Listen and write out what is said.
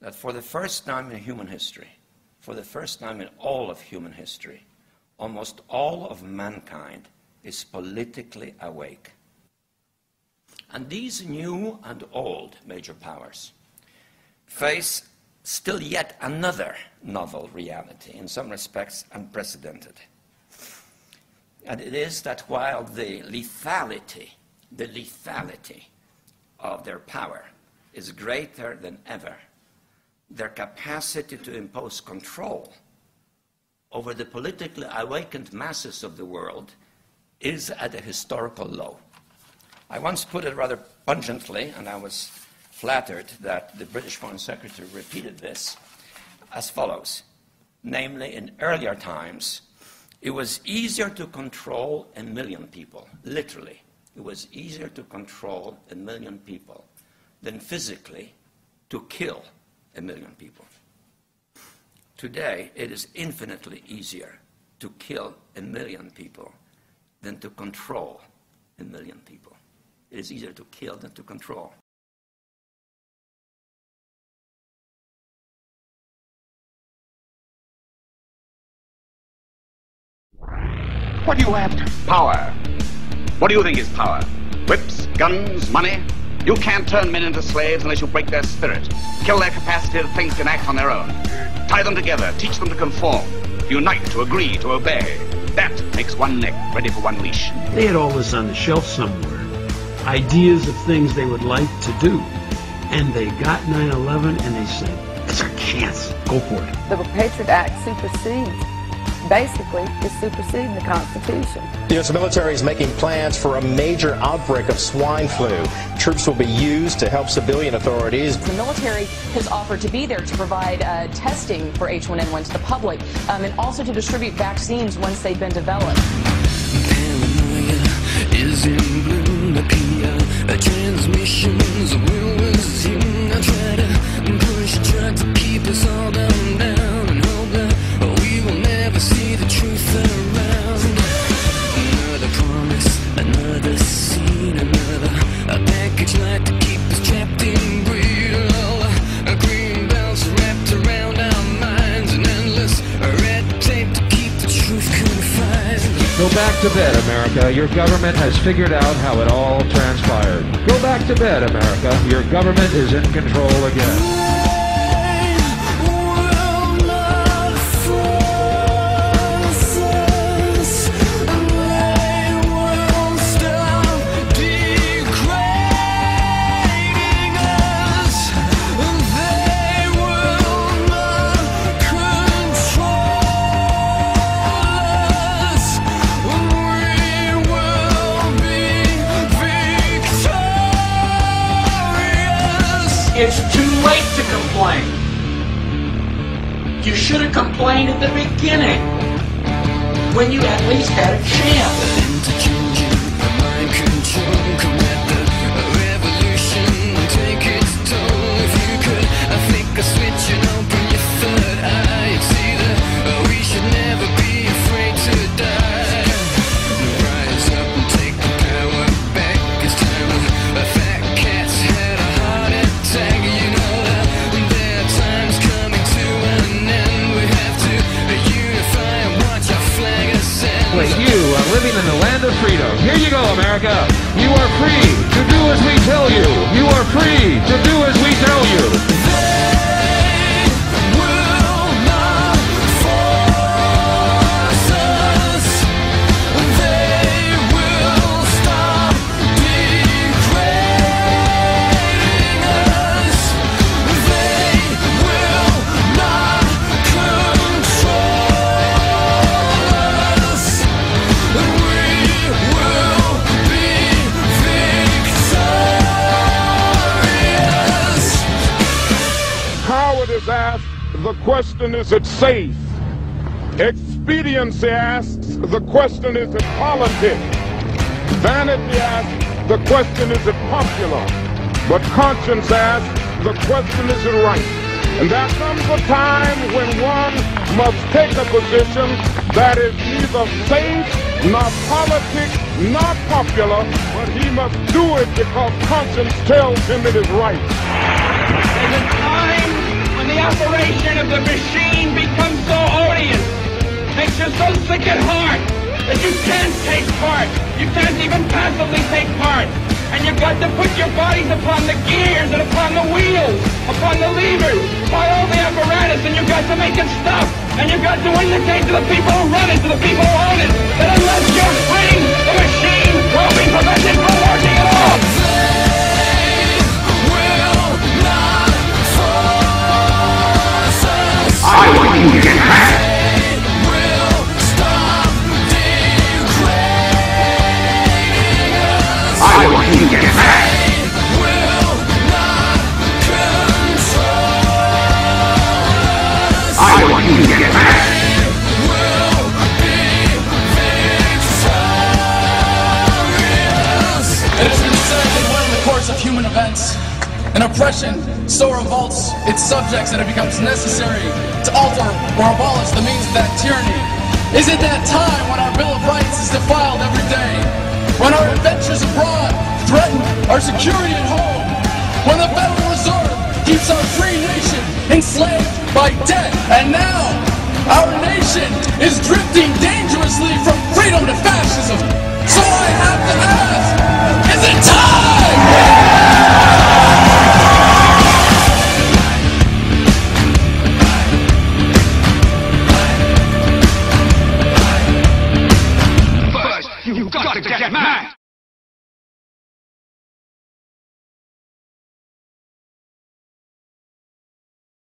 that for the first time in human history, for the first time in all of human history, almost all of mankind is politically awake. And these new and old major powers face still yet another novel reality, in some respects unprecedented. And it is that while the lethality of their power is greater than ever, their capacity to impose control over the politically awakened masses of the world is at a historical low. I once put it rather pungently, and I was flattered that the British Foreign Secretary repeated this, as follows. Namely, in earlier times, it was easier to control 1 million people, literally. It was easier to control 1 million people than physically to kill 1 million people. Today, it is infinitely easier to kill 1 million people than to control 1 million people. It is easier to kill than to control. What are you after? Power. What do you think is power? Whips, guns, money? You can't turn men into slaves unless you break their spirit, kill their capacity to think and act on their own. Tie them together, teach them to conform, unite, to agree, to obey. That makes one neck ready for one leash. They had all this on the shelf somewhere, ideas of things they would like to do. And they got 9/11 and they said, it's our chance, go for it. The Patriot Act basically is superseding the Constitution. The U.S. military is making plans for a major outbreak of swine flu. Troops will be used to help civilian authorities. The military has offered to be there to provide testing for H1N1 to the public and also to distribute vaccines once they've been developed. Paranoia is in bloom, transmissions will resume. I try to keep us all down and hope that we will never see the truth around. Another promise, another scene, another package like to keep us trapped in greed. All green belts wrapped around our minds, and endless red tape to keep the truth confined. Go back to bed, America. Your government has figured out how it all transpired. Go back to bed, America. Your government is in control again. It's too late to complain. You should have complained at the beginning, when you at least had a chance. Mind control, come at the revolution, take its toll. If you could, I think a switch and open your third eye. You'd see that we should never be afraid to die. Rise up and take the power back. It's time a fat cat's had a heart attack. You know that there are times coming to an end. We have to unify and watch our flag ascend. You are living in the land of freedom. Here you go, America. You are free to do as we tell you. You are free to do as we tell you. They will not force us. They will stop degrading us. They will not control us. We will be victorious. Howard is asked, the question, is it safe? Expediency asks, the question, is it politics? Vanity asks, the question, is it popular? But conscience asks, the question, is it right? And there comes a time when one must take a position that is neither safe, nor politics, nor popular, but he must do it because conscience tells him it is right. There's a time because the machine becomes so odious, makes you so sick at heart that you can't take part. You can't even passively take part. And you've got to put your bodies upon the gears and upon the wheels, upon the levers, by all the apparatus, and you've got to make it stop. And you've got to indicate to the people who run it, to the people who own it, that unless you're free, the machine will be prevented from working at all. I want you to get back. I want you to get back. I want you to get back. It has been said that when in the course of human events, an oppression so revolts its subjects that it becomes necessary to alter or abolish the means of that tyranny. Is it that time when our Bill of Rights is defiled every day? When our adventures abroad threaten our security at home? When the Federal Reserve keeps our free nation enslaved by debt? And now, our nation is drifting dangerously from freedom to fascism.